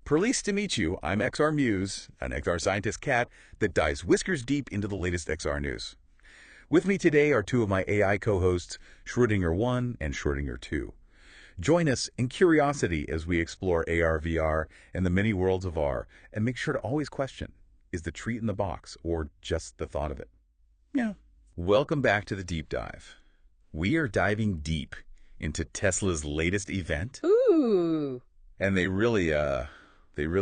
Pleased to meet you. I'm XR Mews, an XR scientist cat that dives whiskers deep into the latest XR news. With me today are two of my AI co-hosts, Schrodinger 1 and Schrodinger 2. Join us in curiosity as we explore AR, VR, and the many worlds of R, and make sure to always question, is the treat in the box or just the thought of it? Yeah. Welcome back to the deep dive. We are diving deep into Tesla's latest event. Ooh. And they really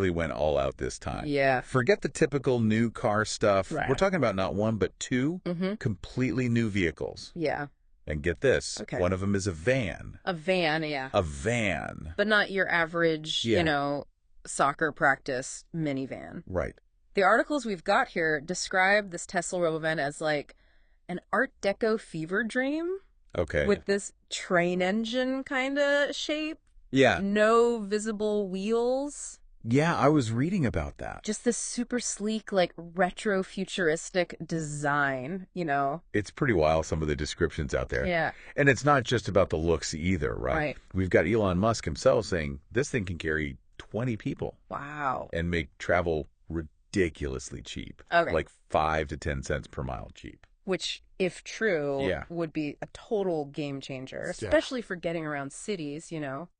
went all out this time. Yeah. Forget the typical new car stuff. Right. We're talking about not one, but two completely new vehicles. Yeah. And get this, Okay. one of them is a van. A van, yeah. A van. But not your average, Yeah. soccer practice minivan. Right. The articles we've got here describe this Tesla Robovan as like an Art Deco fever dream Okay. with this train engine kind of shape. Yeah. No visible wheels. Yeah, I was reading about that. Just this super sleek, like retro futuristic design, It's pretty wild, some of the descriptions out there. Yeah. And it's not just about the looks either, right? Right. We've got Elon Musk himself saying this thing can carry 20 people Wow. and make travel ridiculously cheap. Okay. Like 5 to 10 cents per mile cheap. Which, if true, Yeah. would be a total game changer, Yeah. especially for getting around cities,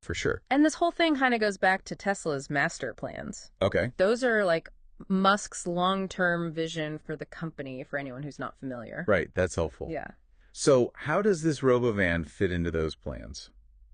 For sure. And this whole thing kind of goes back to Tesla's master plans. Okay. Those are like Musk's long-term vision for the company, for anyone who's not familiar. Right. That's helpful. Yeah. So how does this Robovan fit into those plans?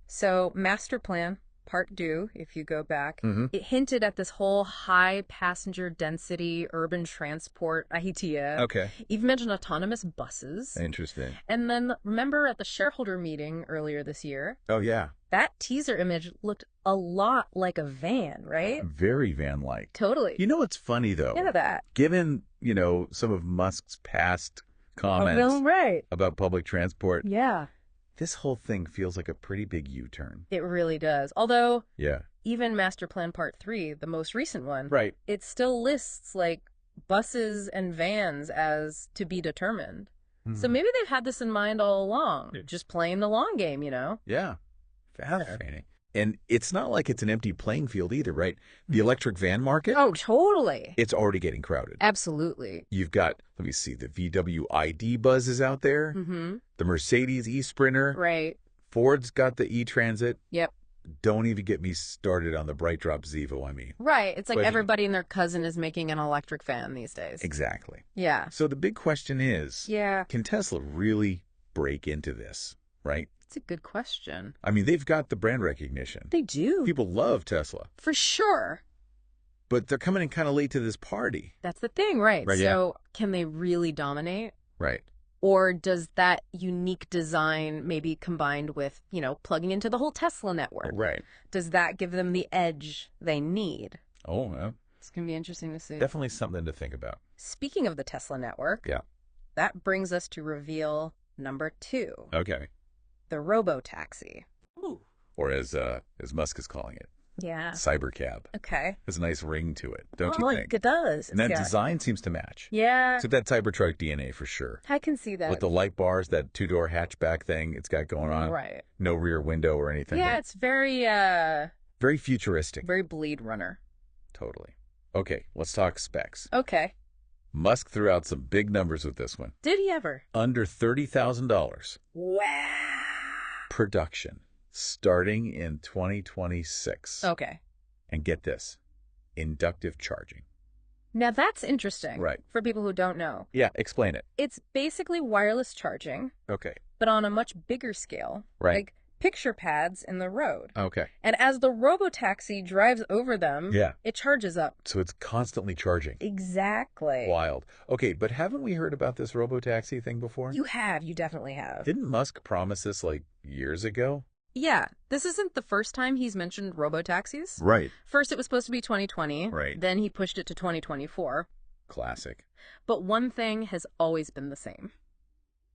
So, master plan, part 2, if you go back, Mhm. it hinted at this whole high passenger density urban transport idea. Okay. Even mentioned autonomous buses. Interesting. And then remember at the shareholder meeting earlier this year, Oh, yeah. that teaser image looked a lot like a van, right? Very van-like. Totally. You know what's funny, though? Yeah, that. Given, some of Musk's past comments Oh, right. about public transport, Yeah, this whole thing feels like a pretty big U-turn. it really does. Although, Yeah. even Master Plan Part 3, the most recent one, Right. it still lists like buses and vans as to be determined. So maybe they've had this in mind all along, just playing the long game, Yeah. Fascinating. And it's not like it's an empty playing field either, right? The electric van market, Oh, totally. it's already getting crowded. Absolutely. You've got, let me see, the VW ID Buzz is out there, Mm-hmm. the Mercedes e-Sprinter, Right. Ford's got the e-Transit. Yep. Don't even get me started on the Bright Drop Zevo, I mean. Right. It's like But- everybody and their cousin is making an electric fan these days. Exactly. Yeah. So the big question is, Yeah. can Tesla really break into this, right? It's a good question. I mean, they've got the brand recognition. They do. People love Tesla, For sure. but they're coming in kind of late to this party. That's the thing, right? Right, So can they really dominate? Right. Or does that unique design maybe combined with, plugging into the whole Tesla network? Right. Does that give them the edge they need? Oh, well, It's going to be interesting to see. definitely something to think about. Speaking of the Tesla network, Yeah. that brings us to reveal number 2, Okay. the Robotaxi. Or as Musk is calling it, Yeah. Cybercab. Okay. There's a nice ring to it, don't you Oh, think? it does. And that Yeah. design seems to match. Yeah. It's that Cybertruck DNA for sure. I can see that. With the light bars, that two-door hatchback thing it's got going on. Right. No rear window or anything. Yeah, it's very, Very futuristic. very Blade Runner. Totally. Okay, let's talk specs. Okay. Musk threw out some big numbers with this one. Did he ever? Under $30,000. Wow. Production. Starting in 2026. Okay. And get this. Inductive charging. Now that's interesting. Right. For people who don't know. Yeah, explain it. It's basically wireless charging, Okay. but on a much bigger scale. Right. Like picture pads in the road. Okay. And as the Robotaxi drives over them, Yeah. it charges up. So it's constantly charging. Exactly. Wild. Okay, but haven't we heard about this Robotaxi thing before? You definitely have. Didn't Musk promise this like years ago? Yeah, this isn't the first time he's mentioned robotaxis. Right. First, it was supposed to be 2020. Right. Then he pushed it to 2024. Classic. But one thing has always been the same.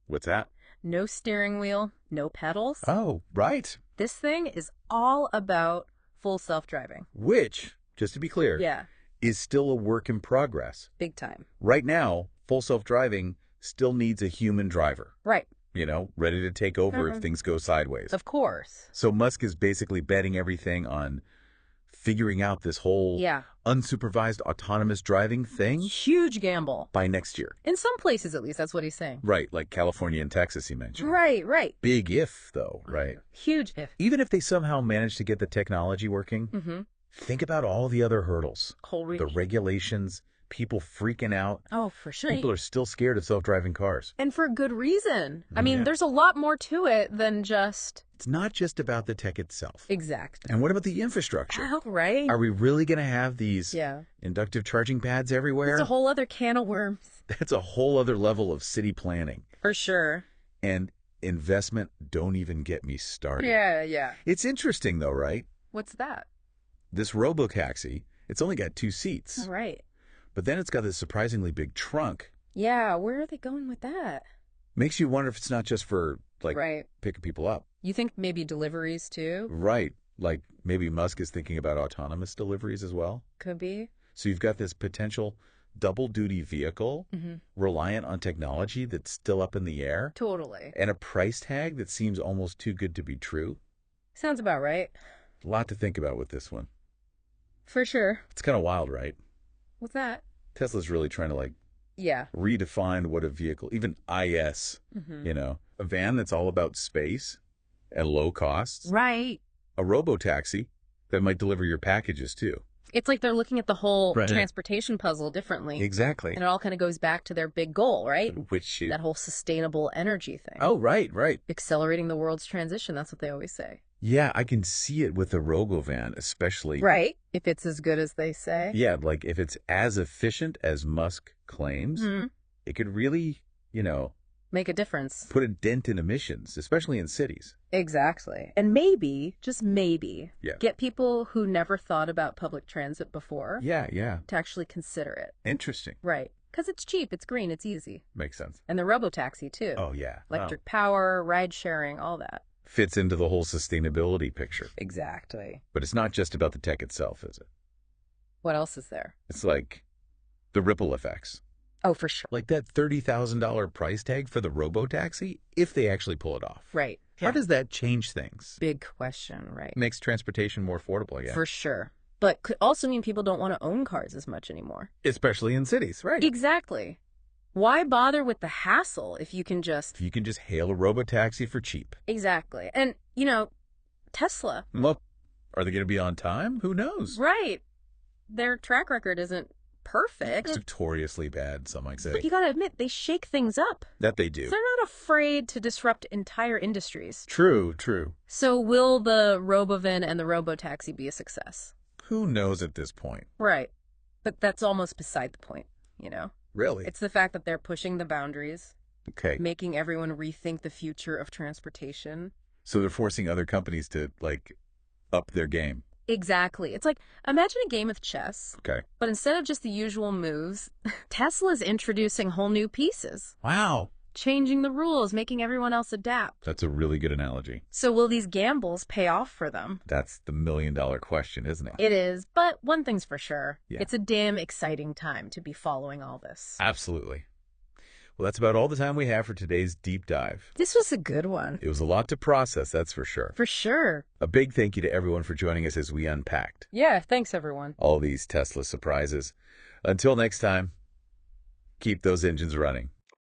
What's that? No steering wheel, no pedals. Oh, right. This thing is all about full self-driving. Which, just to be clear, Yeah, is still a work in progress. big time. Right now, full self-driving still needs a human driver, Right. ready to take over if things go sideways. Of course. So Musk is basically betting everything on figuring out this whole unsupervised autonomous driving thing Huge gamble. by next year. In some places, at least, that's what he's saying. Right, like California and Texas you mentioned. Right. Big if, though, right? Huge if. Even if they somehow manage to get the technology working, think about all the other hurdles. The regulations, people freaking out. Oh, for sure. People are still scared of self-driving cars. And for good reason. I mean, there's a lot more to it than just... It's not just about the tech itself. Exactly. And what about the infrastructure? Oh, right. Are we really going to have these inductive charging pads everywhere? It's a whole other can of worms. That's a whole other level of city planning. For sure. And investment, don't even get me started. Yeah. It's interesting, though, right? What's that? This Robotaxi, it's only got 2 seats. Oh, right. But then it's got this surprisingly big trunk. Yeah, where are they going with that? Makes you wonder if it's not just for, like, picking people up. You think maybe deliveries, too? Right. Like, maybe Musk is thinking about autonomous deliveries as well? Could be. So you've got this potential double-duty vehicle reliant on technology that's still up in the air. Totally. And a price tag that seems almost too good to be true. Sounds about right. A lot to think about with this one. For sure. It's kind of wild, right? What's that? Tesla's really trying to, like, redefine what a vehicle, even IS, you know, a van that's all about space and low costs. Right. A robotaxi that might deliver your packages, too. It's like they're looking at the whole transportation puzzle differently. Exactly. And it all kind of goes back to their big goal, right? Which is... that whole sustainable energy thing. Oh, right. Accelerating the world's transition, that's what they always say. Yeah, I can see it with the Robovan, especially. Right. If it's as good as they say. Yeah, like if it's as efficient as Musk claims, it could really, you know... make a difference. Put a dent in emissions, especially in cities. Exactly. And maybe, just maybe, get people who never thought about public transit before. Yeah. To actually consider it. Interesting. Right. Because it's cheap, it's green, it's easy. Makes sense. And the Robotaxi, too. Oh, yeah. Electric power, ride sharing, all that. Fits into the whole sustainability picture. Exactly. But it's not just about the tech itself, is it? What else is there? It's like the ripple effects. Oh, for sure. Like that $30,000 price tag for the Robotaxi, if they actually pull it off. Right. How does that change things? Big question, right? Makes transportation more affordable, yeah. For sure. But could also mean people don't want to own cars as much anymore. Especially in cities, right? Exactly. Why bother with the hassle if you can just... if you can just hail a Robotaxi for cheap. Exactly. And, you know, Tesla. Well, are they going to be on time? Who knows? Right. Their track record isn't perfect. It's notoriously bad, some might say. But you got to admit, they shake things up. That they do. They're not afraid to disrupt entire industries. True. So will the Robovan and the Robotaxi be a success? Who knows at this point? Right. But that's almost beside the point, you know? Really? It's the fact that they're pushing the boundaries. Okay. Making everyone rethink the future of transportation. So they're forcing other companies to, like, up their game. Exactly. It's like, imagine a game of chess. Okay. But instead of just the usual moves, Tesla's introducing whole new pieces. Wow. Changing the rules, making everyone else adapt. That's a really good analogy. So will these gambles pay off for them? That's the million-dollar question, isn't it? It is, but one thing's for sure. Yeah. It's a damn exciting time to be following all this. Absolutely. Well, that's about all the time we have for today's deep dive. This was a good one. It was a lot to process, that's for sure. For sure. A big thank you to everyone for joining us as we unpacked Yeah, thanks everyone. all these Tesla surprises. Until next time, keep those engines running.